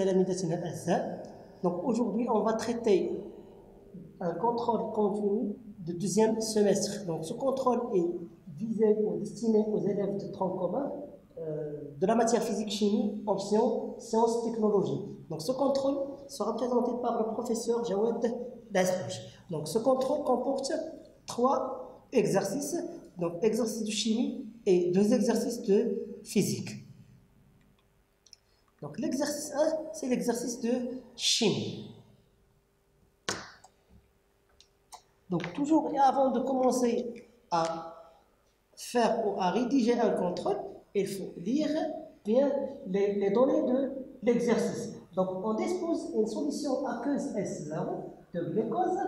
تلامذتنا الأعزاء. Donc aujourd'hui, on va traiter un contrôle continu de deuxième semestre. Donc ce contrôle est visé ou destiné aux élèves de tronc commun de la matière physique-chimie, option sciences-technologies. Donc ce contrôle sera présenté par le professeur Jawad Dasbouch. Donc ce contrôle comporte 3 exercices, donc exercice de chimie et 2 exercices de physique. Donc l'exercice 1, c'est l'exercice de chimie. Donc toujours et avant de commencer à faire ou à rédiger un contrôle, il faut lire bien les données de l'exercice. Donc on dispose d'une solution aqueuse S0 de glucose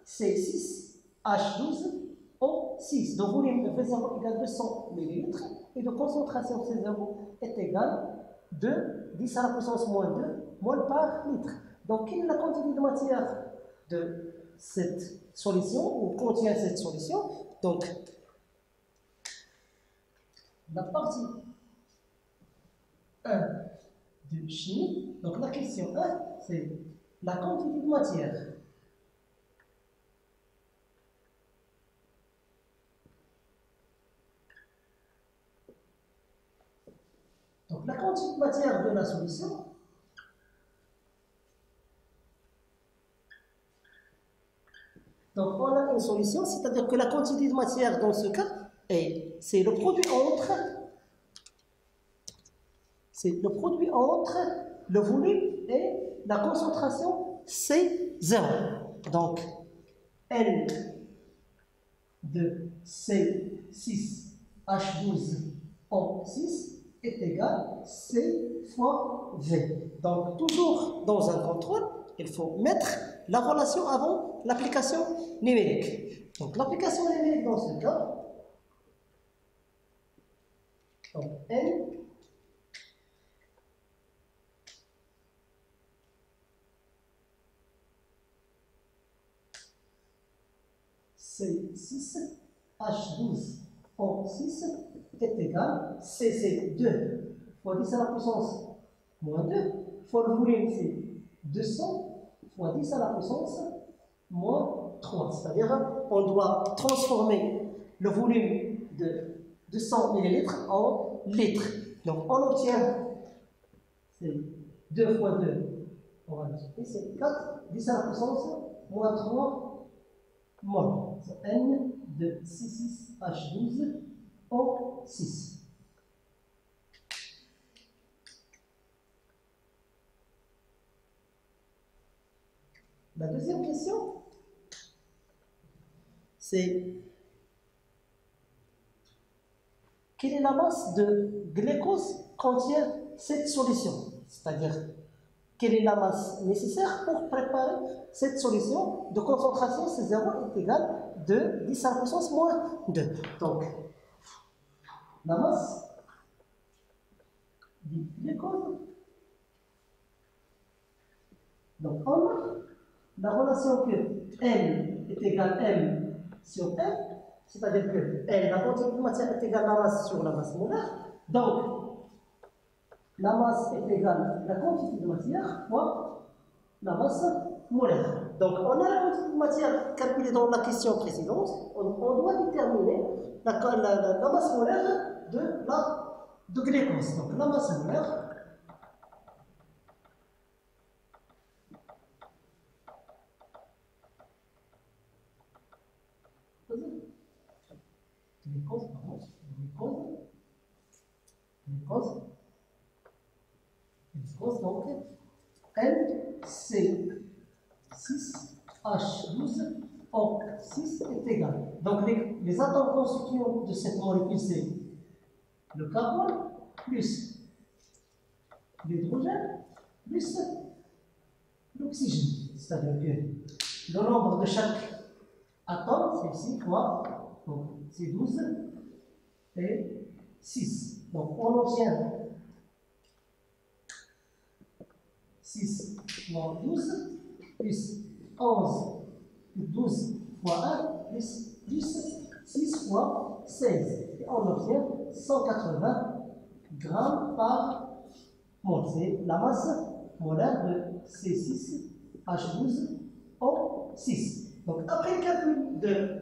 C6H12O6 de volume de V0 égale 200 ml et de concentration C0 est égale de 10 à la puissance moins 2 mol par litre. Donc quelle est la quantité de matière de cette solution ou contient cette solution? Donc la partie 1 de chimie, donc la question 1, c'est la quantité de matière. Donc la quantité de matière de la solution, donc on a une solution, c'est-à-dire que la quantité de matière dans ce cas, c'est le produit entre le volume et la concentration C0. Donc N de C6H12O6 est égal C fois V. Donc toujours dans un contrôle, il faut mettre la relation avant l'application numérique. Donc l'application numérique dans ce cas, donc N C6H12O6 est égal C, 2 fois 10 à la puissance moins 2 fois le volume, c'est 200 fois 10 à la puissance moins 3. C'est-à-dire on doit transformer le volume de 200 ml en litres. Donc on obtient, c'est 2 fois 2, on va multiplier, c'est 4, 10 à la puissance moins 3 mol. C'est N de C6H12O6. La deuxième question, c'est quelle est la masse de glucose contient cette solution? C'est-à-dire, quelle est la masse nécessaire pour préparer cette solution de concentration C0 est égale de 10 à la puissance moins 2. Donc, la masse du glucose, donc on a la relation que N est égale M sur M, c'est-à-dire que N, la quantité de matière est égale à la masse sur la masse molaire. Donc, la masse est égale à la quantité de matière fois la masse molaire. Donc, on a la quantité de matière calculée dans la question précédente. On doit déterminer la masse molaire de glucose. Donc, la masse molaire glucose, donc NC6H12O6 est égal. Donc les atomes constituants de cette molécule, c'est le carbone plus l'hydrogène plus l'oxygène. C'est-à-dire que le nombre de chaque atome, c'est 6 fois, donc c'est 12 et 6. Donc on obtient 6 moins 12 plus 11 plus 12 fois 1 plus 6 fois 16. Et on obtient 180 grammes par mol. C'est la masse molaires de C6H12O6. Donc, après le calcul de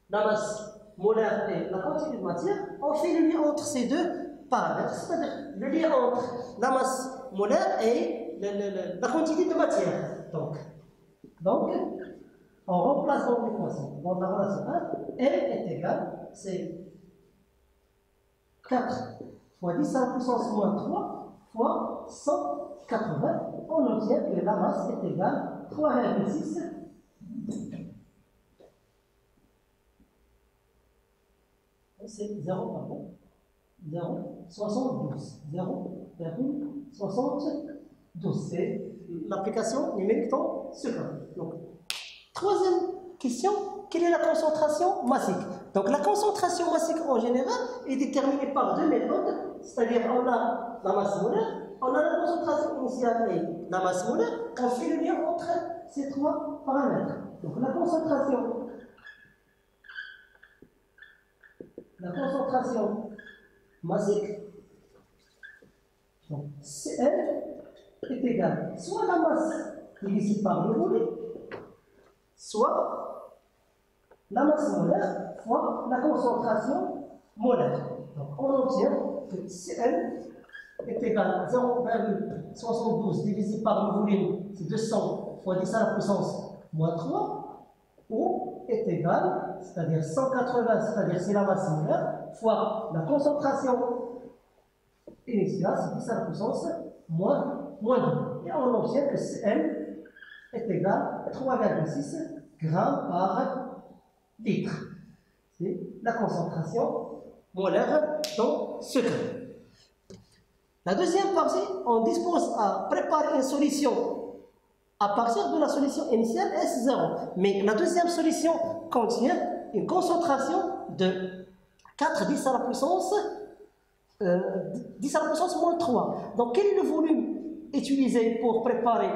la masse molaire et la quantité de matière, on fait le lien entre ces deux paramètres, c'est-à-dire le lien entre la masse molaire et la quantité de matière. Donc, on remplace dans l'équation. Dans la relation 1, M est égal, c'est 4 fois 10 à la puissance moins 3 fois 180. On obtient que la masse est égale 3,6. C'est 0, pardon. 0,72. 0,72. C'est l'application numérique dans ce cas. Donc, troisième question, quelle est la concentration massique? Donc, la concentration massique en général est déterminée par deux méthodes, c'est-à-dire on a la masse molaire, on a la concentration initiale et la masse molaire, on fait le lien entre ces trois paramètres. Donc, la concentration massique, donc Cl est égal soit à la masse divisée par le volume, soit la masse molaire fois la concentration molaire. Donc on obtient que Cl est égal à 0,72 divisé par le volume, c'est 200 fois 10 à la puissance moins 3, ou est égal, c'est-à-dire 180, c'est-à-dire c'est la masse molaire, fois la concentration initiale, c'est 10 à la puissance moins 2. Et on obtient que Cl est égal à 3,6 grammes par litre. C'est la concentration molaire dans ce cas. La deuxième partie, on dispose à préparer une solution à partir de la solution initiale S0. Mais la deuxième solution contient une concentration de 4 10 à la puissance 10 à la puissance moins 3. Donc quel est le volume utilisé pour préparer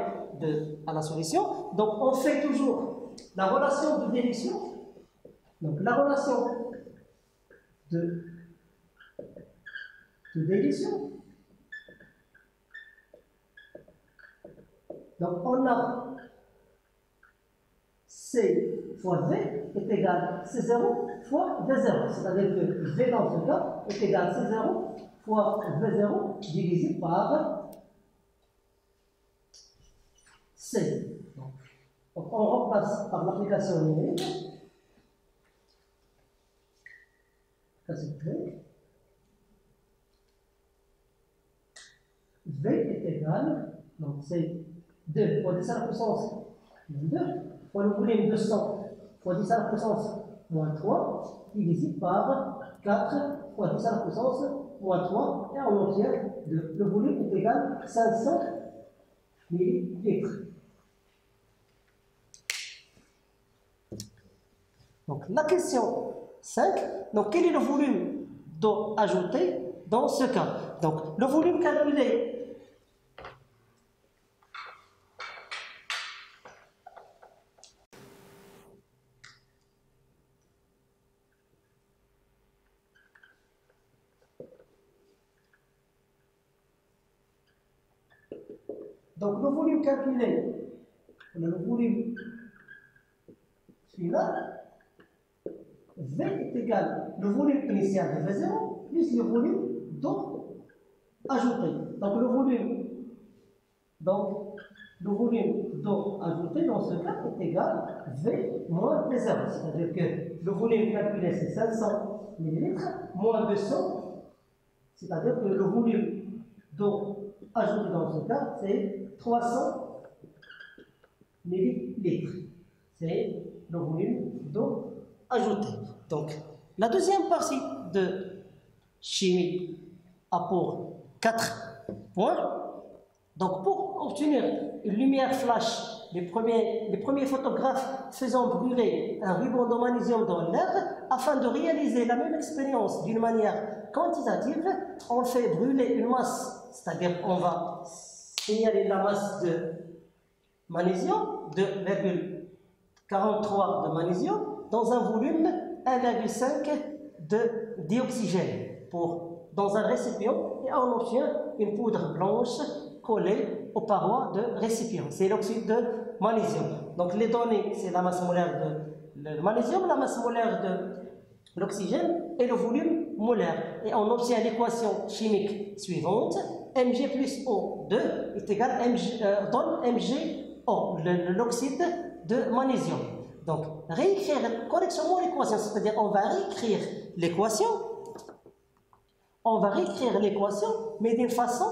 à la solution? Donc on fait toujours la relation de dilution. Donc la relation de dilution. Donc on a C fois V est égal à C0 fois V0. C'est-à-dire que V dans ce cas est égal à C0 fois V0 divisé par C. Donc on remplace par l'application numérique. V est égal, donc c'est 2 fois 10 à la puissance moins 2 fois le volume 200 fois 10 à la puissance moins 3 divisé par 4 fois 10 à la puissance moins 3 et on obtient le volume est égal à 500 millilitres. Donc la question 5, donc quel est le volume d'eau ajouté dans ce cas? Donc le volume calculé donc le volume calculé, le volume final, V est égal au volume initial de V0 plus le volume d'eau ajouté. Donc le volume d'eau ajouté dans ce cas est égal à V moins V0. C'est-à-dire que le volume calculé c'est 500 ml moins 200, c'est-à-dire que le volume d'eau ajouté dans ce cas c'est 300 millilitres. C'est le volume d'eau ajouté. Donc, la deuxième partie de chimie a pour 4 points. Donc, pour obtenir une lumière flash, les premiers photographes faisant brûler un ruban de magnésium dans l'air, afin de réaliser la même expérience d'une manière quantitative, on fait brûler une masse, c'est-à-dire on va signaler la masse de magnésium, 2,43 de magnésium, dans un volume 1,5 de dioxygène dans un récipient et on obtient une poudre blanche collée aux parois de récipient. C'est l'oxyde de magnésium. Donc les données, c'est la masse molaire de le magnésium, la masse molaire de l'oxygène et le volume molaire. Et on obtient l'équation chimique suivante. Mg plus O2 est égal à donne MgO, l'oxyde de magnésium. Donc, réécrire correctement l'équation, c'est-à-dire on va réécrire l'équation, mais d'une façon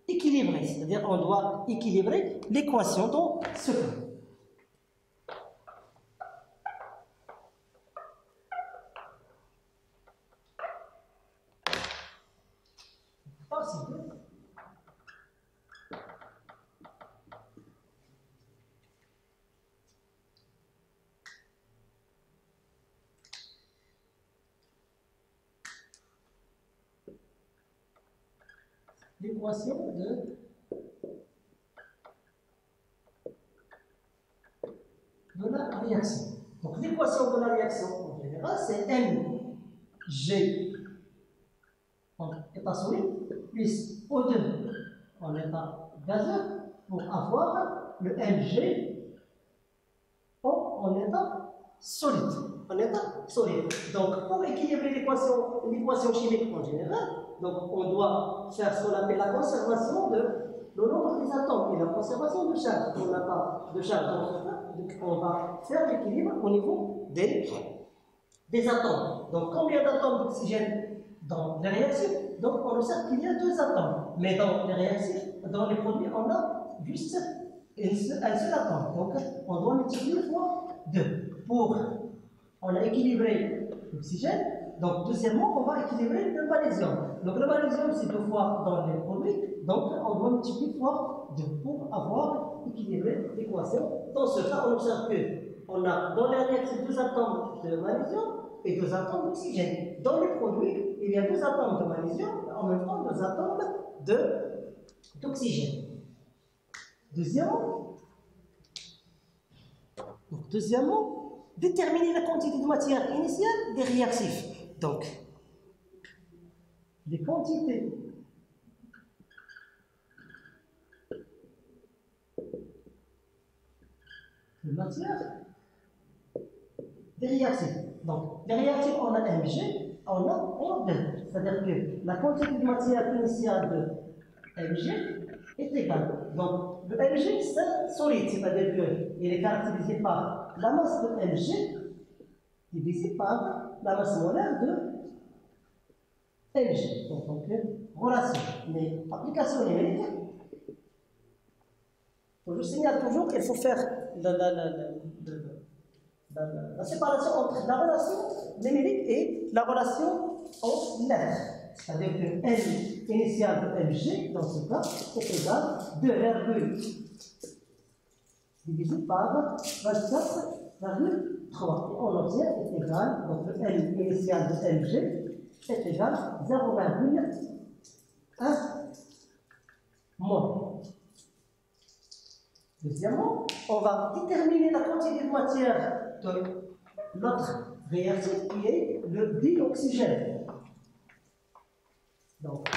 équilibrée, c'est-à-dire on doit équilibrer l'équation dans ce cas. L'équation de la réaction. Donc l'équation de la réaction en général, c'est Mg en état solide plus O2 en état gazeux pour avoir le Mg en état solide. Donc pour équilibrer l'équation chimique en général, donc on doit faire ce qu'on appelle la conservation de le nombre des atomes et la conservation de charge. On n'a pas de charge dans ce cas, donc on va faire l'équilibre au niveau des atomes. Donc combien d'atomes d'oxygène dans les réactifs? Donc on observe qu'il y a 2 atomes. Mais dans les réactifs, dans les produits, on a juste un seul atome. Donc on doit multiplier fois 2. On a équilibré l'oxygène. Donc deuxièmement, on va équilibrer le magnésium. Donc le magnésium, c'est 2 fois dans les produits. Donc on doit multiplier fois 2 pour avoir équilibré l'équation. Dans ce cas, on observe qu'on a dans les réactifs 2 atomes de magnésium et 2 atomes d'oxygène. Dans les produits, il y a 2 atomes de magnésium et en même temps 2 atomes d'oxygène. Deuxièmement, déterminer la quantité de matière initiale des réactifs. Donc, les quantités de matière des réactifs. Donc, les réactifs, on a Mg, on a O2. C'est-à-dire que la quantité de matière initiale de Mg est égale. Donc, le Mg, c'est solide, c'est-à-dire qu'il est caractérisé par la masse de Mg divisé par la masse molaire de Mg. Donc, relation. Mais application numérique, je signale toujours qu'il faut faire la séparation entre la relation numérique et la relation en lettres. C'est-à-dire que N initiale de Mg, dans ce cas, est égal à 2, divisé par 24,3. Et on obtient est égal, donc le N initial de Mg est égal à 0,1 mol. Deuxièmement, on va déterminer la quantité de matière de notre réactif qui est le dioxygène. Donc,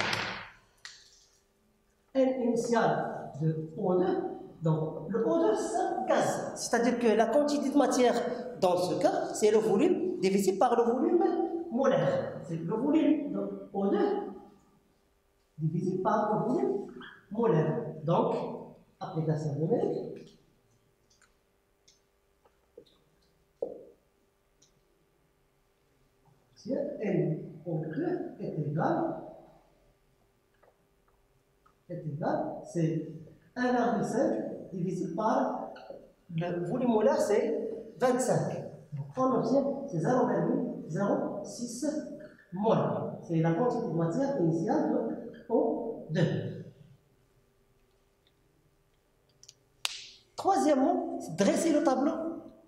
N initial de O2. Donc, le O2, c'est un gaz. C'est-à-dire que la quantité de matière, dans ce cas, c'est le volume divisé par le volume molaire. C'est le volume de O2 divisé par le volume molaire. Donc, application numérique. NO2 est égal, c'est 1,5 divisé par le volume molaire, c'est 25. Donc on obtient c'est 0,06 mol. C'est la quantité de matière initiale de O2. Troisièmement, dresser le tableau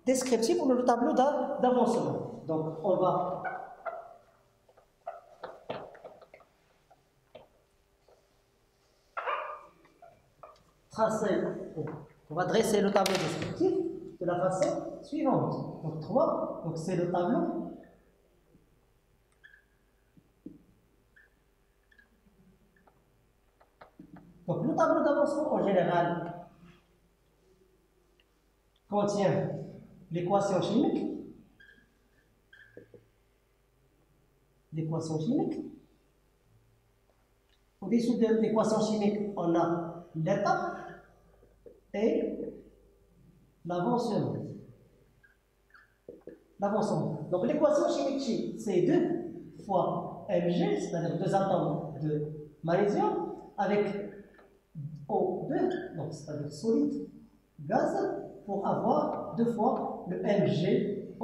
descriptif ou le tableau d'avancement. Donc on va dresser le tableau descriptif de la façon suivante. Donc 3, donc c'est le tableau Donc le tableau d'avancement en général contient l'équation chimique. L'équation chimique. Au-dessus de l'équation chimique, on a l'état et l'avancement. Donc l'équation chimique, c'est 2 fois Mg, c'est-à-dire 2 atomes de magnésium, avec O2, donc c'est-à-dire solide, gaz, pour avoir 2 fois le Mg,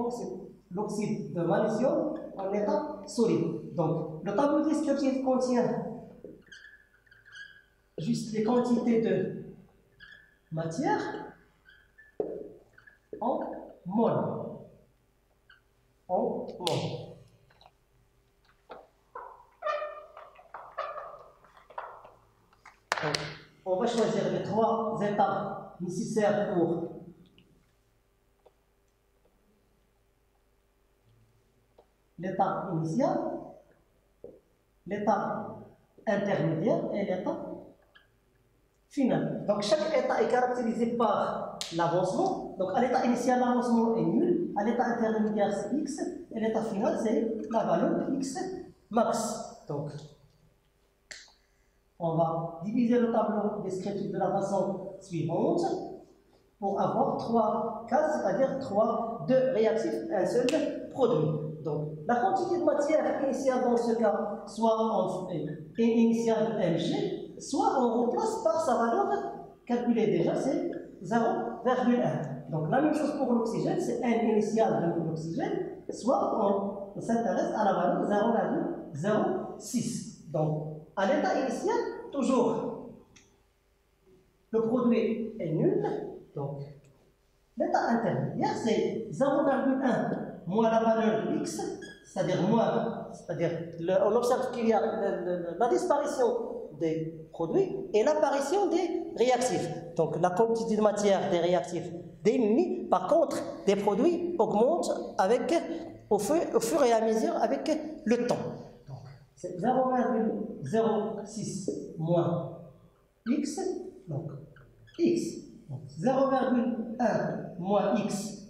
l'oxyde de magnésium en état solide. Donc le tableau descriptif contient juste les quantités de matière en mol. Donc, on va choisir les 3 étapes nécessaires pour l'étape initiale, l'étape intermédiaire et l'étape finale. Donc chaque état est caractérisé par l'avancement. Donc à l'état initial, l'avancement est nul. À l'état intermédiaire, c'est x. Et l'état final, c'est la valeur de x max. Donc, on va diviser le tableau descriptif de la façon suivante pour avoir 3 cas, c'est-à-dire 2 réactifs, un seul produit. Donc, la quantité de matière initiale dans ce cas, soit est initiale de Mg, soit on remplace par sa valeur calculée déjà, c'est 0,1. Donc, la même chose pour l'oxygène, c'est N initial de l'oxygène, soit on s'intéresse à la valeur 0,06. Donc, à l'état initial, toujours, le produit est nul. Donc, l'état intermédiaire, c'est 0,1 moins la valeur de x, c'est-à-dire on observe qu'il y a la disparition des produits et l'apparition des réactifs. Donc, la quantité de matière des réactifs diminue, par contre, des produits augmentent au fur et à mesure avec le temps. C'est 0,06 moins x, donc x, 0,1 moins x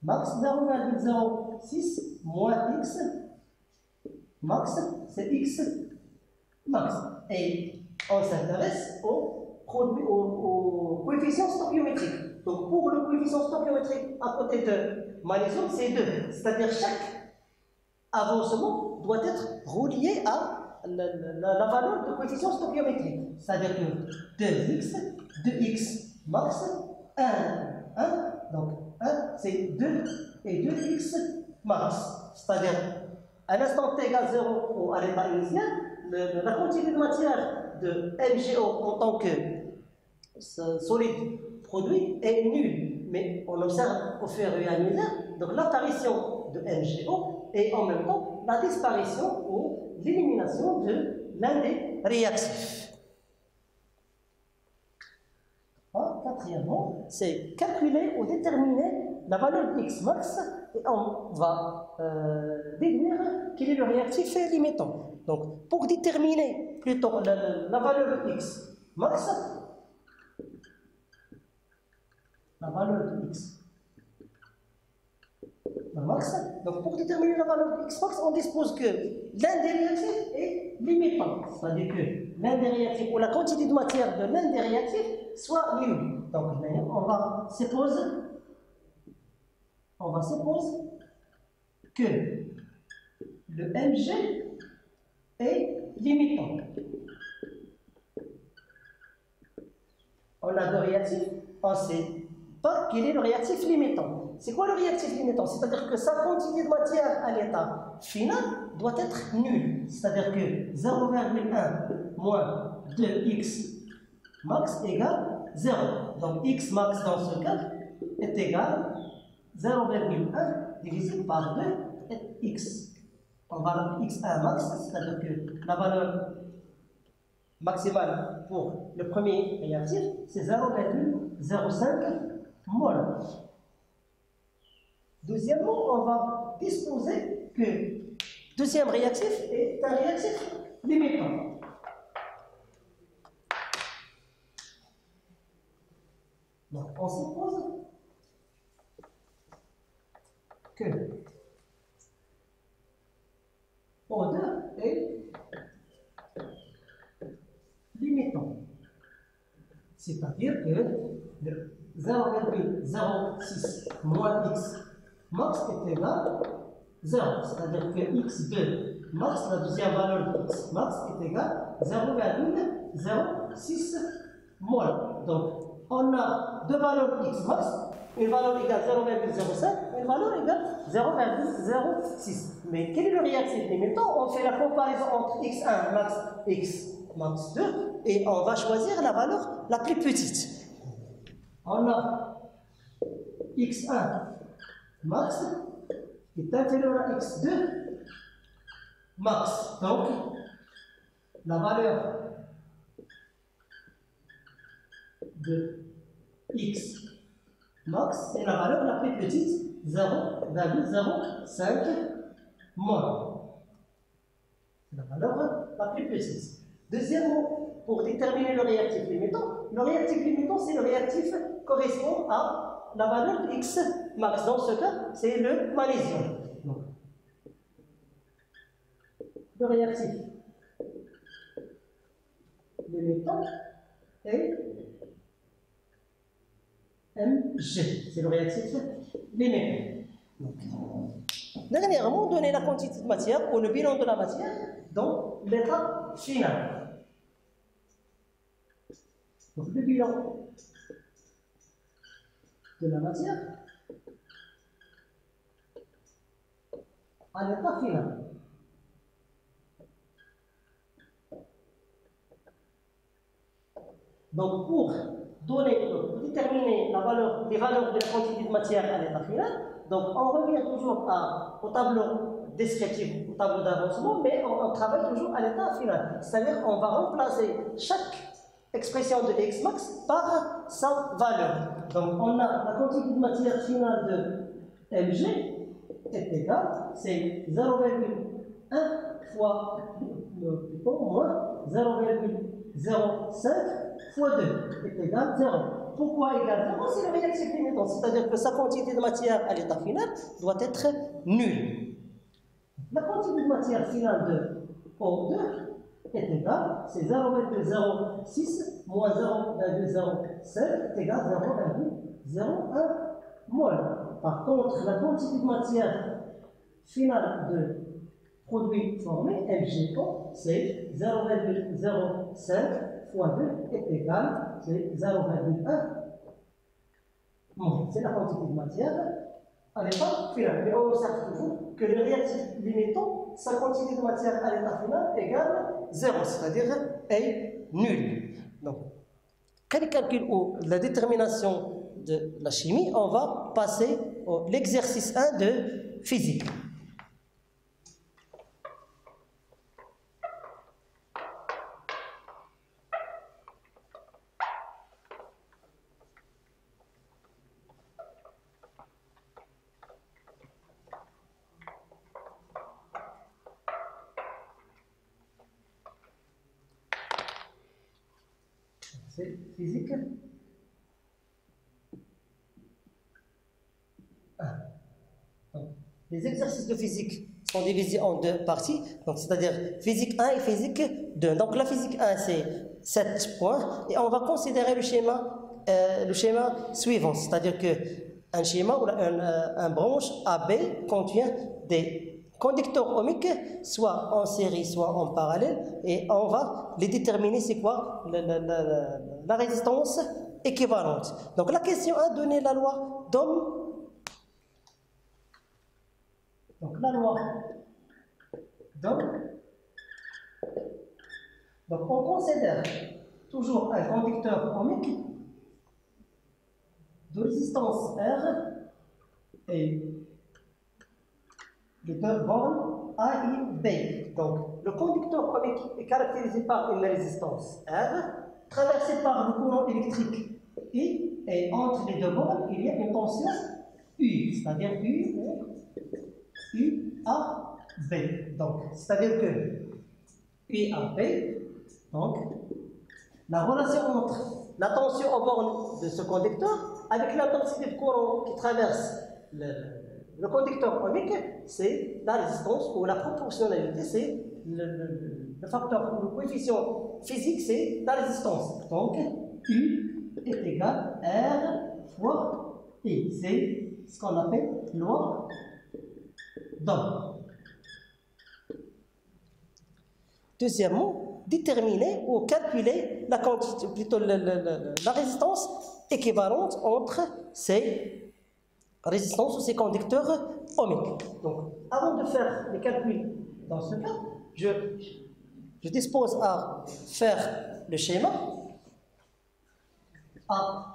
max, 0,06 moins x max, c'est x max. Et on s'intéresse au coefficient stoichiométrique. Donc pour le coefficient stoichiométrique à côté de magnésium, c'est 2. C'est-à-dire chaque avancement doit être relié à la valeur de coefficient stoichiométrique. C'est-à-dire que 2x max, 1. Donc 1, c'est 2 et 2x max. C'est-à-dire, à l'instant t égale 0 ou à l'état initial, la quantité de matière de MgO en tant que solide produit est nulle. Mais on observe au fur et à mesure donc l'apparition de MgO et en même temps la disparition ou l'élimination de l'un des réactifs. Quatrièmement, c'est calculer ou déterminer la valeur de x max et on va déduire quel est le réactif limitant. Donc, pour déterminer plutôt la valeur de x max, donc pour déterminer la valeur de x max, on dispose que l'un des réactifs est limitant, c'est-à-dire que l'un des réactifs ou la quantité de matière de l'un des réactifs soit nulle. Donc, on va supposer que le Mg est limitant. On a 2 réactifs, on ne sait pas quel est le réactif limitant. C'est quoi le réactif limitant? C'est-à-dire que sa quantité de matière à l'état final doit être nulle. C'est-à-dire que 0,1 moins 2x max égale 0. Donc x max dans ce cas est égal à 0,1 divisé par 2 est x. On va l'appeler x1 max, c'est-à-dire que la valeur maximale pour le premier réactif, c'est 0,05 mol. Deuxièmement, on va disposer que le deuxième réactif est un réactif limitant. Donc, on suppose que O2 est limitant. C'est-à-dire que 0,06 moins x max est égal à 0. C'est-à-dire que x2 max, la deuxième valeur de x max, est égale à 0,06 mol. Donc, on a deux valeurs x max, une valeur égale 0,05 et une valeur égale 0,06. Mais quel est le réactif limitant? On fait la comparaison entre x1 max et x max 2 et on va choisir la valeur la plus petite. On a x1 max qui est inférieur à x2 max. Donc, la valeur de x max est la valeur la plus petite, 0,05 mol. C'est la valeur la plus petite. Deuxièmement, pour déterminer le réactif limitant, c'est le réactif correspond à la valeur de x max. Dans ce cas, c'est le magnésium. Donc, le réactif limitant est Mg. C'est le réactif limitant. Dernièrement, on donnait la quantité de matière ou le bilan de la matière dans l'état final. Donc, le bilan de la matière à l'état final. Donc, pour déterminer les valeurs de la quantité de matière à l'état final, donc on revient toujours au tableau descriptif, au tableau d'avancement, mais on travaille toujours à l'état final. C'est-à-dire qu'on va remplacer chaque expression de x max par sa valeur. Donc on a la quantité de matière finale de Mg est égale, c'est 0,1 fois moins 0,05 fois 2 est égal à 0. Pourquoi égal à 0? C'est le réactif limitant, c'est-à-dire que sa quantité de matière à l'état final doit être nulle. La quantité de matière finale de O2 est égale, c'est 0,06 moins 0,05 est égal à 0,01 mol. Par contre, la quantité de matière finale de produit formé, MgO, c'est 0,05 fois 2 est égal, c'est 0,1 mol. C'est la quantité de matière à l'état final. Mais on observe toujours que le réactif limitant, sa quantité de matière à l'état final égale 0, c'est-à-dire est nul. Donc, quel calcul ou la détermination de la chimie, on va passer à l'exercice 1 de physique. C'est physique 1. Donc, les exercices de physique sont divisés en deux parties, c'est-à-dire physique 1 et physique 2. Donc la physique 1, c'est 7 points, et on va considérer le schéma suivant, c'est-à-dire qu'un schéma ou un branche AB contient des conducteurs ohmiques, soit en série, soit en parallèle, et on va les déterminer c'est quoi la résistance équivalente. Donc la question a donné la loi d'Ohm. Donc la loi d'Ohm. Donc on considère toujours un conducteur ohmique de résistance R et de deux bornes A et B. Donc, le conducteur ohmique est caractérisé par une résistance R, traversée par le courant électrique I, et entre les deux bornes, il y a une tension U, c'est-à-dire U ou UAB. Donc, c'est-à-dire que UAB, donc, la relation entre la tension aux bornes de ce conducteur avec l'intensité de courant qui traverse le conducteur ohmique, c'est la résistance ou la proportionnalité, c'est le facteur ou le coefficient physique, c'est la résistance. Donc, U est égal à R fois I. C'est ce qu'on appelle loi d'Ohm. Deuxièmement, déterminer ou calculer la quantité, plutôt la résistance équivalente entre ces résistances ou ces conducteurs ohmiques. Donc, avant de faire les calculs dans ce cas, je dispose à faire le schéma A.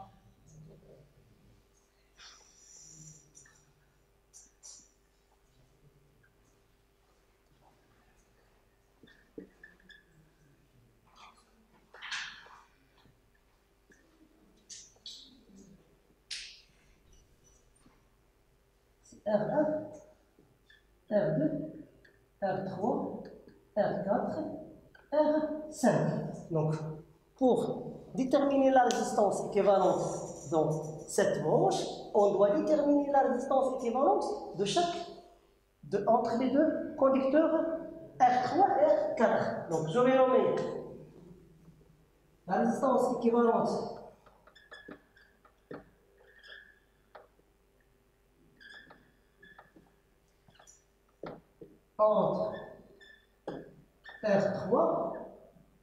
R1, R2, R3, R4, R5. Donc, pour déterminer la résistance équivalente dans cette branche, on doit déterminer la résistance équivalente entre les deux conducteurs R3 et R4. Donc, je vais nommer la résistance équivalente entre R3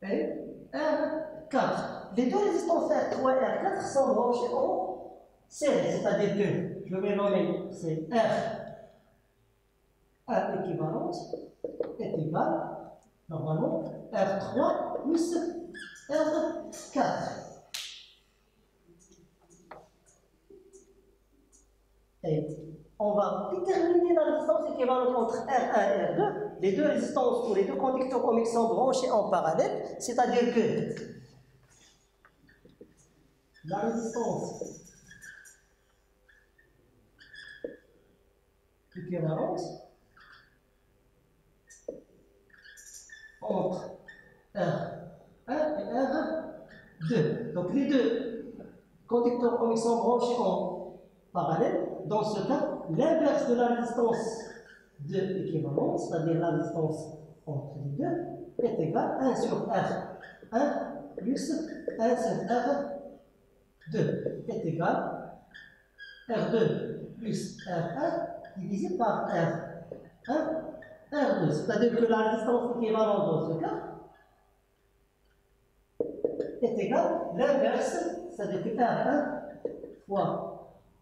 et R4. Les deux résistances R3 et R4 sont branchées en série, c'est-à-dire que je vais nommer c'est R1 équivalente est égal, normalement, R3 plus R4. Et on va déterminer la résistance équivalente entre R1 et R2. Les deux résistances ou les deux conducteurs ohmiques sont branchés en parallèle, c'est-à-dire que la résistance équivalente entre R1 et R2. Donc les deux conducteurs ohmiques sont branchés en parallèle. Dans ce cas, l'inverse de la résistance de l'équivalent, c'est-à-dire la résistance entre les deux, est égal à 1 sur R1 plus 1 sur R2 est égal à R2 plus R1 divisé par R1 R2. C'est-à-dire que la résistance équivalente dans ce cas est égale à l'inverse, c'est-à-dire que R1 fois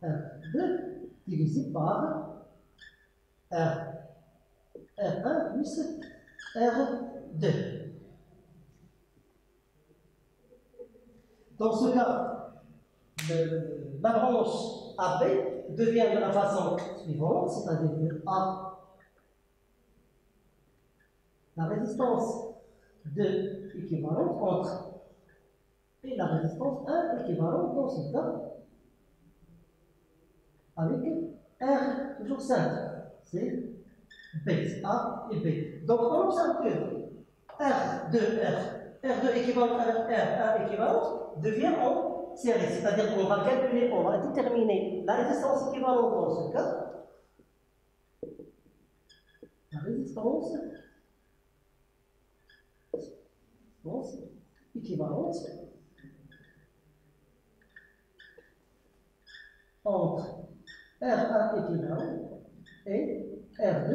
R2 divisé par R1 plus R2. Dans ce cas, la branche AB devient de la façon suivante, c'est-à-dire que A, la résistance 2 équivalente entre et la résistance 1 équivalente dans ce cas avec R toujours 5. C'est B, A et B. Donc on observe que R2 équivalent avec R1 équivalent devient en série. C'est-à-dire qu'on va calculer, on va déterminer la résistance équivalente dans ce cas. La résistance équivalente entre R1 équivalent et R2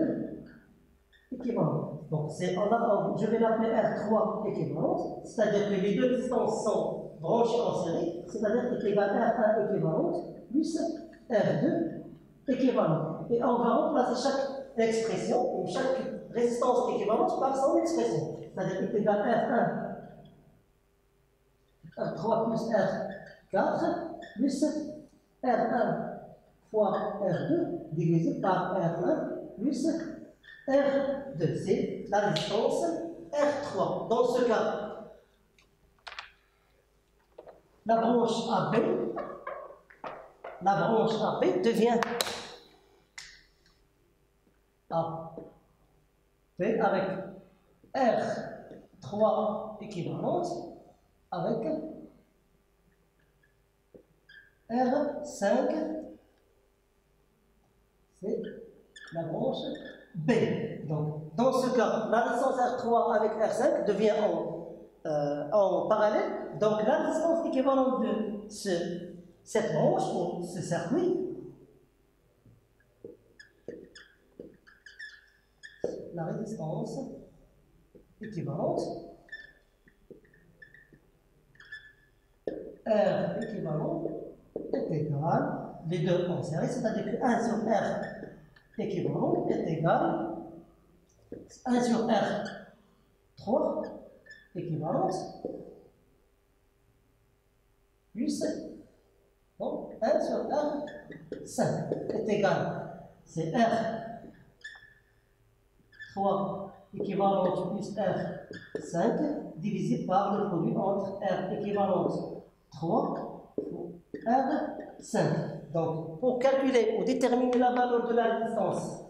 équivalent. Donc, je vais l'appeler R3 équivalent, c'est-à-dire que les deux résistances sont branchées en série, c'est-à-dire qu'il est égal à R1 équivalent plus R2 équivalent. Et on va remplacer chaque expression, ou chaque résistance équivalente par son expression. C'est-à-dire qu'il est égal à R3 plus R4 plus R1 fois R2 divisé par R1 plus R2. C'est la résistance R3. Dans ce cas, la branche AB devient AB avec R3 équivalente avec R5, c'est la branche B. Donc, dans ce cas, la résistance R3 avec R5 devient en parallèle. Donc, la résistance équivalente de cette branche ou ce circuit, la résistance équivalente R équivalent est égal, les deux en série, c'est-à-dire que 1 sur R équivalent est égal 1 sur R3 équivalente plus donc 1 sur R5 est égal, c'est R3 équivalente plus R5 divisé par le produit entre R équivalente 3 R5. Donc, pour calculer ou déterminer la valeur de la résistance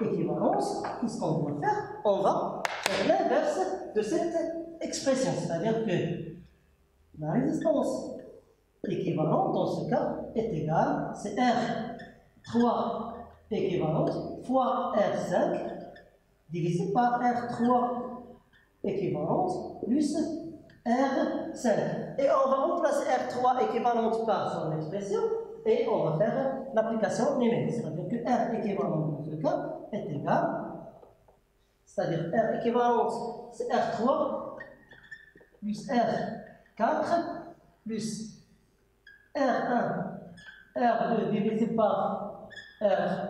équivalence, qu'est-ce qu'on doit faire? On va faire l'inverse de cette expression, c'est-à-dire que la résistance équivalente, dans ce cas, est égale, c'est R3 équivalente fois R5 divisé par R3 équivalente plus R5. Et on va remplacer R3 équivalente par son expression et on va faire l'application numérique. C'est-à-dire que R équivalente dans ce cas est égal, c'est-à-dire R équivalente c'est R3 plus R4 plus R1, R2 divisé par R1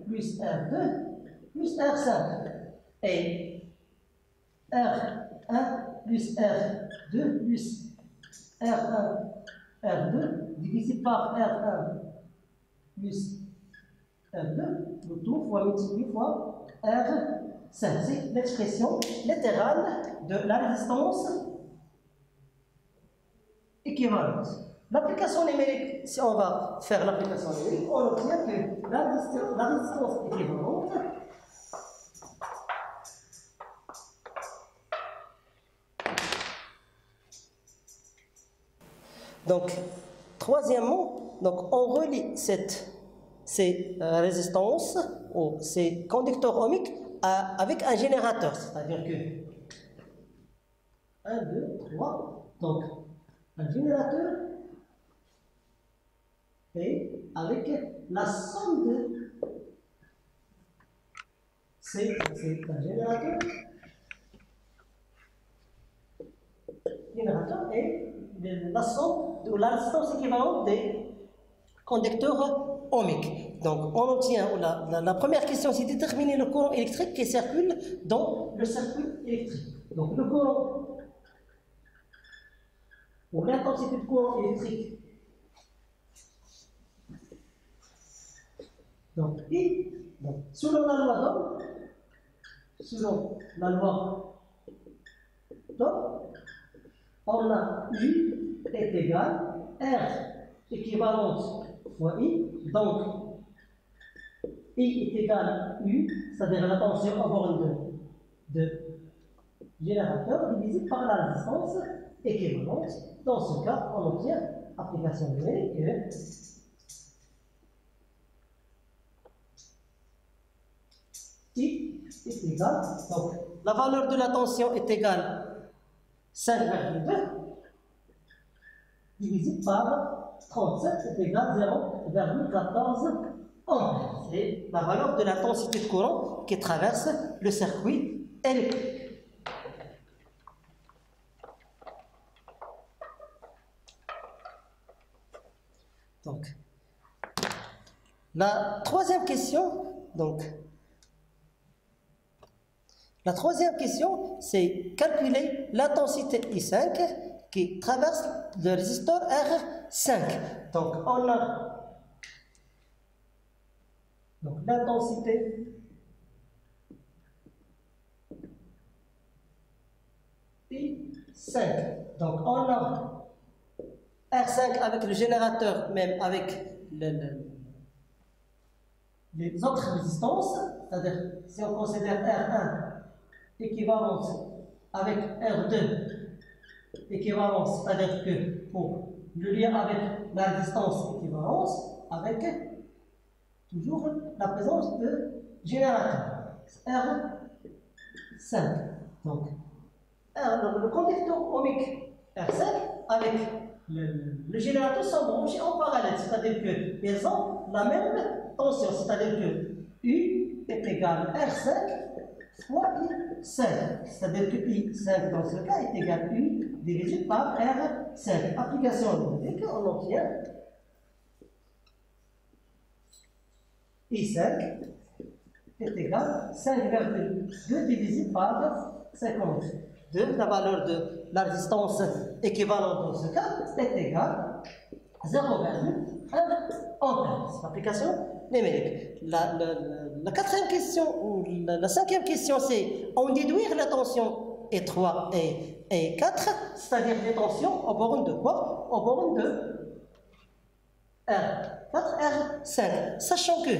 plus R2 plus R5 et R1 plus R2 plus R1 R2 divisé par R1 plus R2, le tout fois multiplié fois R5. C'est l'expression littérale de la résistance équivalente. L'application numérique, si on va faire l'application numérique, on obtient que la résistance équivalente donc, troisièmement, donc on relie ces résistances ou ces conducteurs ohmiques avec un générateur, c'est-à-dire que 1, 2, 3, donc un générateur et avec la somme de c'est un générateur et la somme de la résistance équivalente des conducteurs ohmiques. Donc, on obtient, la première question, c'est déterminer le courant électrique qui circule dans le circuit électrique. Donc, le courant, ou l'intensité de courant électrique, donc, I, donc, selon la loi d'Ohm, on a U est égal R équivalente fois I, donc I est égal U, c'est-à-dire la tension en borne de générateur divisé par la résistance équivalente. Dans ce cas, on obtient application numérique que I est égal, donc la valeur de la tension est égale 5,2 divisé par 37 est égal 0,14 ampères. C'est la valeur de l'intensité de courant qui traverse le circuit électrique. Donc, la troisième question, c'est calculer l'intensité I5 qui traverse le résisteur R5. Donc, on a l'intensité I5. Donc, on a R5 avec le générateur, même avec les autres résistances, c'est-à-dire si on considère R1 équivalence avec R2 équivalence, c'est-à-dire que pour le lien avec la résistance équivalence avec toujours la présence de générateur R5. Donc, le conducteur ohmique R5 avec le générateur sont branchés en parallèle, c'est-à-dire qu'ils ont la même tension, c'est-à-dire que U est égal à R5 fois I5, c'est-à-dire que I5 dans ce cas est égal à U divisé par R5. Application numérique, on obtient I5 est égal à 5,2 divisé par 50. La valeur de la résistance équivalente dans ce cas est égale à 0,1 ampère. C'est l'application numérique. La quatrième question, ou la cinquième question, c'est on déduire la tension E3 et E4, c'est-à-dire les tensions aux bornes de quoi? Aux bornes de R4, R5. Sachant que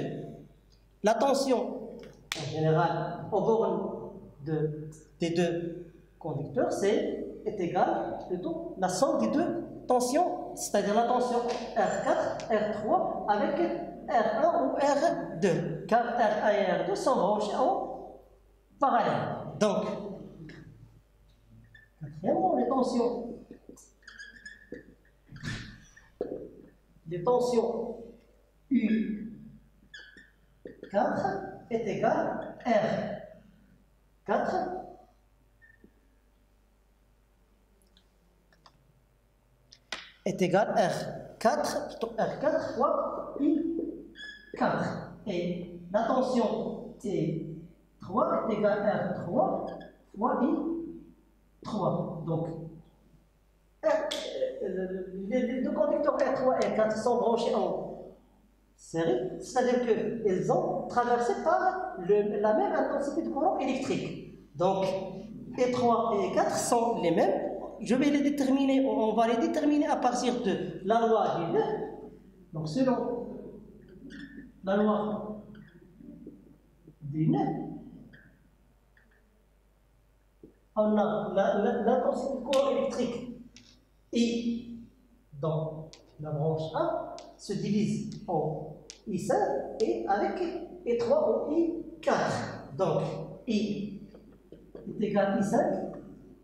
la tension, en général, aux bornes des deux conducteurs, est égale plutôt la somme des deux tensions, c'est-à-dire la tension R4, R3 avec R1 ou R2, car R1 et R2 sont branchés en parallèle. Donc, quatrièmement, les tensions U4 est égale à R4 est égal à R4 fois I4. Et la tension T3 est égale à R3 fois I3. Donc, les deux conducteurs R3 et R4 sont branchés en série, c'est-à-dire qu'ils ont traversé par la même intensité de courant électrique. Donc, E3 et E4 sont les mêmes. Je vais les déterminer, on va les déterminer à partir de la loi du nœud. Donc, selon la loi du nœud, on a l'intensité de courant électrique I dans la branche A se divise en I5 et avec E3 en I4. Donc, I est égal à I5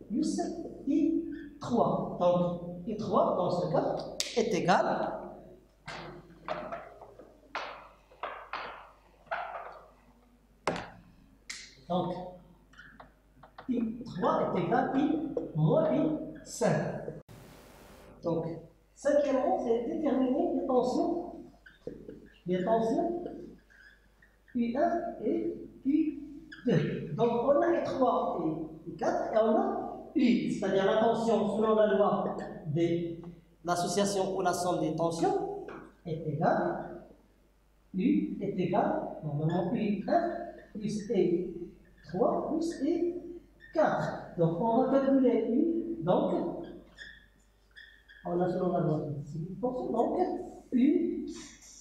plus I3. Donc, I3 dans ce cas est égal donc I3 est égal à I moins I5. Donc, cinquièmement, c'est déterminer les tensions U1 et U2. Donc, on a I3 et I4 et on a U, c'est-à-dire la tension selon la loi de l'association ou la somme des tensions est égale, U est égal, normalement U1 plus E3 plus E4. Donc on va calculer U, donc on a selon la loi de tension, donc U1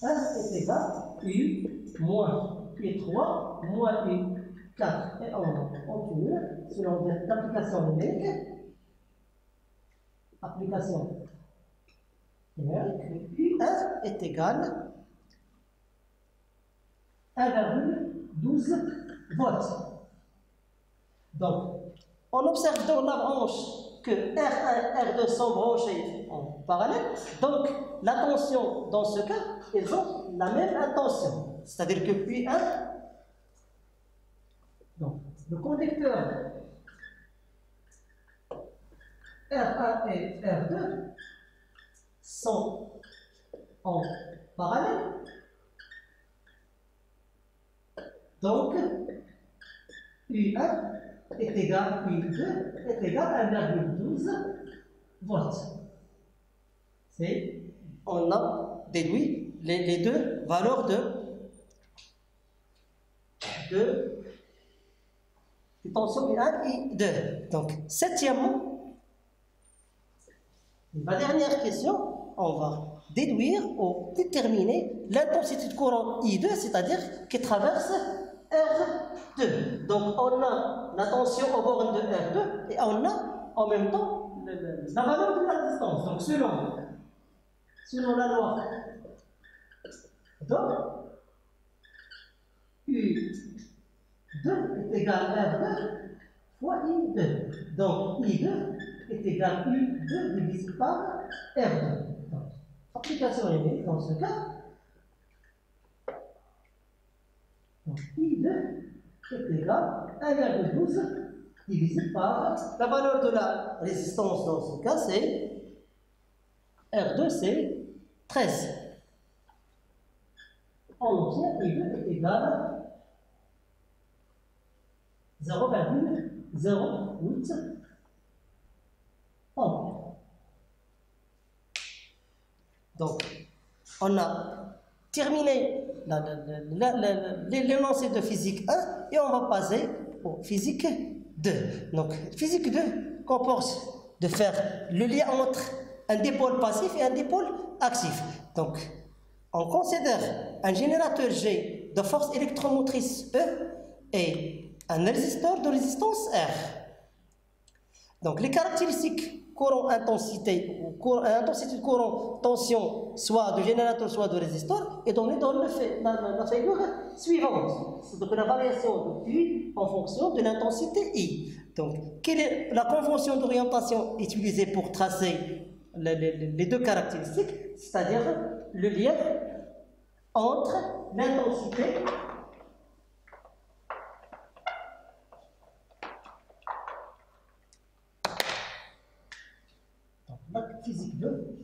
est égal à U moins E3 moins U4. Et on continue selon l'application numérique. Application numérique, U1 est égal à 1,12 volts. Donc, on observe dans la branche que R1 et R2 sont branchés en parallèle. Donc, la tension, dans ce cas, ils ont la même intention. C'est-à-dire que U1, donc, le conducteur R1 et R2 sont en parallèle. Donc, U1 est égal à U2 est égal à 1,12 volts. On a déduit les deux valeurs de tension U1 et U2. Donc, septièmement, la dernière question, on va déduire ou déterminer l'intensité de courant I2, c'est-à-dire qui traverse R2. Donc, on a la tension aux bornes de R2 et on a en même temps la valeur de la résistance. Donc, selon selon la loi. Donc, U2 est égal à R2 fois I2. Donc, I2 est égal à U2 divisé par R2. Donc, application numérique dans ce cas. Donc, I2 est égal à 1,12 divisé par la valeur de la résistance dans ce cas, c'est R2, c'est 13. On obtient I2 est égal à 0,08 ampères. Donc, on a terminé l'énoncé de physique 1 et on va passer au physique 2. Donc, physique 2 comporte de faire le lien entre un dipôle passif et un dipôle actif. Donc, on considère un générateur G de force électromotrice E et un résisteur de résistance R. Donc, les caractéristiques courant-intensité ou intensité de courant, tension, soit de générateur, soit de résisteur, est donnée dans la figure suivante. C'est donc la variation de Q en fonction de l'intensité I. Donc, quelle est la convention d'orientation utilisée pour tracer les deux caractéristiques, c'est-à-dire le lien entre l'intensité physique 2.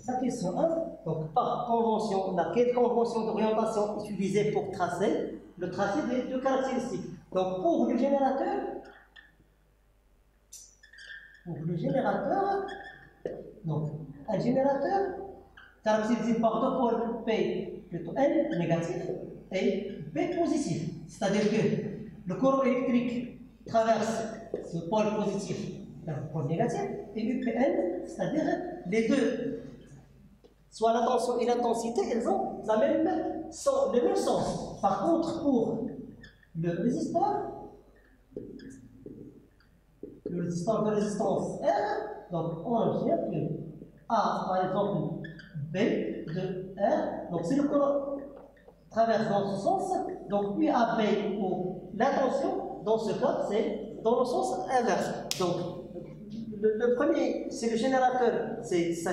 La question 1, donc par convention, laquelle convention d'orientation utilisée pour tracer le tracé des deux caractéristiques. Donc pour le générateur, donc un générateur caractérisé par deux pôles P plutôt N négatif et B positif. C'est-à-dire que le courant électrique traverse ce pôle positif vers le pôle négatif et UPN, c'est-à-dire les deux, soit la tension et l'intensité, elles ont le même sens. Par contre, pour le résisteur de résistance R, donc on obtient que A, par exemple, B de R, donc si le courant traverse dans ce sens, donc UAB ou la tension, dans ce cas, c'est dans le sens inverse. Donc, le premier, c'est le générateur, ça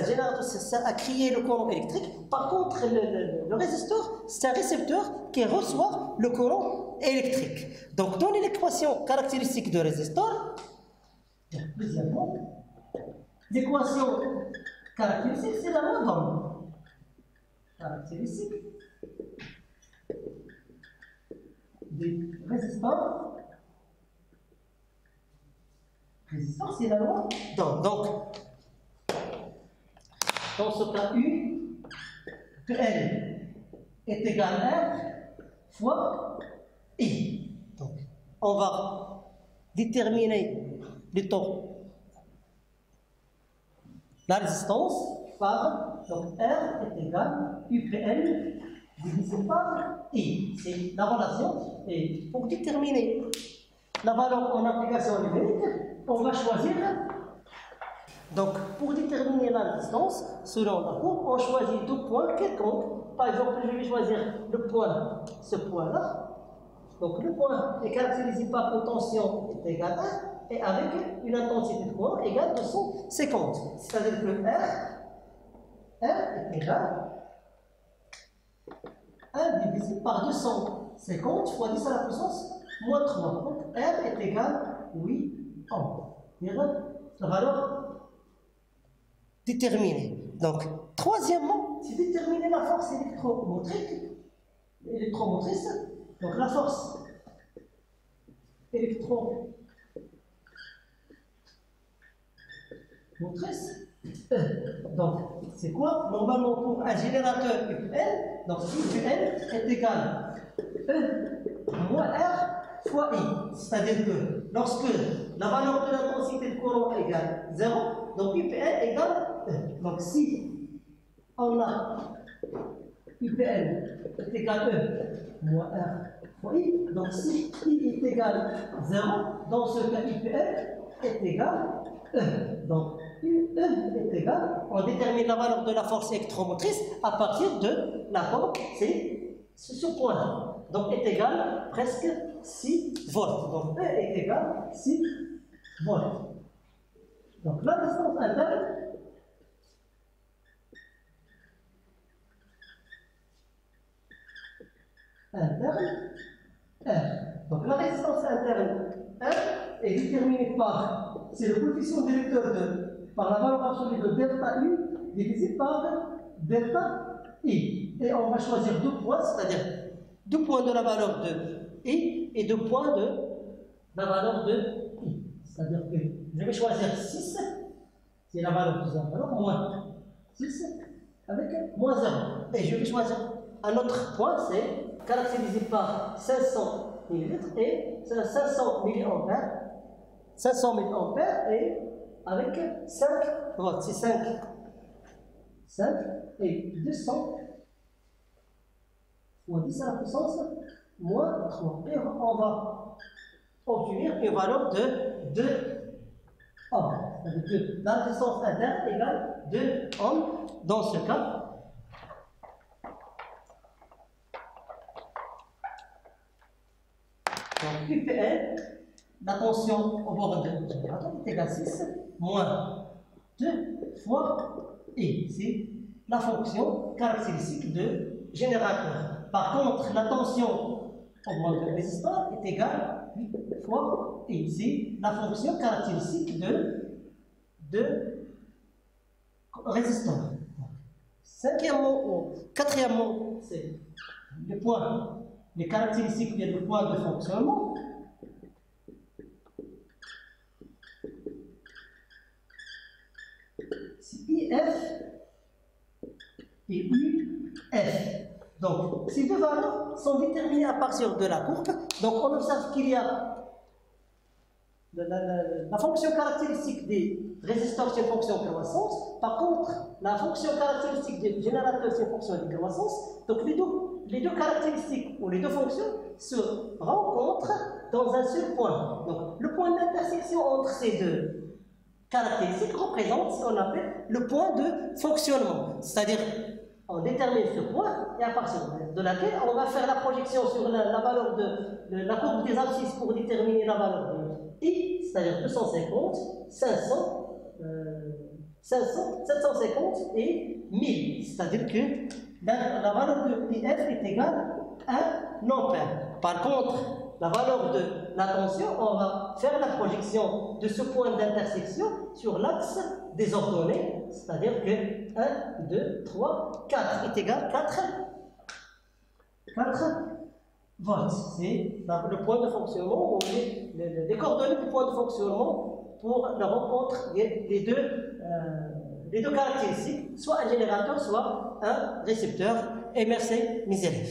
a créé le courant électrique. Par contre, le résisteur, c'est un récepteur qui reçoit le courant électrique. Donc, dans l'équation caractéristique de résisteur, deuxièmement, l'équation caractéristique, c'est la loi d'Ohm. Caractéristique des résisteurs. Résistance, c'est la loi d'Ohm. Donc, dans ce cas, U de L est égal à R fois I. Donc, on va déterminer plutôt la résistance par, donc R est égal à UPL divisé par I. C'est la relation. Et pour déterminer la valeur en application numérique, on va choisir. Donc, pour déterminer la résistance, selon la courbe, on choisit deux points quelconques. Par exemple, je vais choisir le point, ce point-là. Donc, le point est caractérisé par une tension est égale à 1 et avec une intensité de courant égale à 250. C'est-à-dire que R est égal à 1 divisé par 250 fois 10 à la puissance moins 3. Donc, R est égal à 8 ohms. La valeur déterminée. Donc, troisièmement, c'est déterminer la force électromotrice. Donc, la force électromotrice, donc, c'est quoi? Normalement, pour un générateur UPN, donc UPN est égal à E moins R fois I. C'est-à-dire que lorsque la valeur de l'intensité de courant égale 0, donc UPN égale E. Donc, si on a UPN est égal à E moins R fois I, donc si I est égal à 0, dans ce cas UPN est égal à E. Donc, UE est égal, on détermine la valeur de la force électromotrice à partir de la pompe, c'est ce point. Donc est égal presque 6 volts. Donc E est égal 6 volts. Donc la résistance interne R. Donc la résistance interne R est déterminée par, c'est le coefficient directeur par la valeur absolue de delta U divisé par delta I. Et on va choisir 2 points, c'est-à-dire 2 points de la valeur de I et 2 points de la valeur de I. C'est-à-dire que je vais choisir 6, c'est la valeur de la valeur, moins 6 avec moins 0. Et je vais choisir un autre point, c'est caractérisé par 500 ml et 500 milliampères. 500 milliampères et avec 5 volts. C'est 5 et 200 fois 10 à la puissance moins 3. Et on va obtenir une valeur de 2 ohms. C'est-à-dire que la résistance interne égale 2 ohms dans ce cas. Donc, UPN, la tension au bord de générateur est égale à 6 moins 2 fois I. C'est la fonction caractéristique de générateur. Par contre, la tension au bord de résisteur est égale à 8 fois I. C'est la fonction caractéristique de résisteur. Quatrièmement, c'est le point. Les caractéristiques viennent du point de fonctionnement. C'est IF et UF. Donc, ces deux valeurs sont déterminées à partir de la courbe. Donc, on observe qu'il y a la fonction caractéristique des résisteurs, c'est une fonction de croissance. Par contre, la fonction caractéristique des générateurs, c'est une fonction de décroissance. Donc, les deux caractéristiques ou les deux fonctions se rencontrent dans un seul point. Donc, le point d'intersection entre ces deux caractéristiques représente ce qu'on appelle le point de fonctionnement. C'est-à-dire, on détermine ce point et à partir de laquelle on va faire la projection sur la valeur de la courbe des abscisses pour déterminer la valeur de I, c'est-à-dire 250, 500, 750 et 1000. C'est-à-dire que la valeur de IF est égale à 1 ampère. Par contre, la valeur de la tension, on va faire la projection de ce point d'intersection sur l'axe des ordonnées, c'est-à-dire que 1, 2, 3, 4 est égal à 4 volts. C'est le point de fonctionnement, ou les coordonnées du point de fonctionnement pour la rencontre des deux caractéristiques, soit un générateur, soit un récepteur. Et merci mes élèves.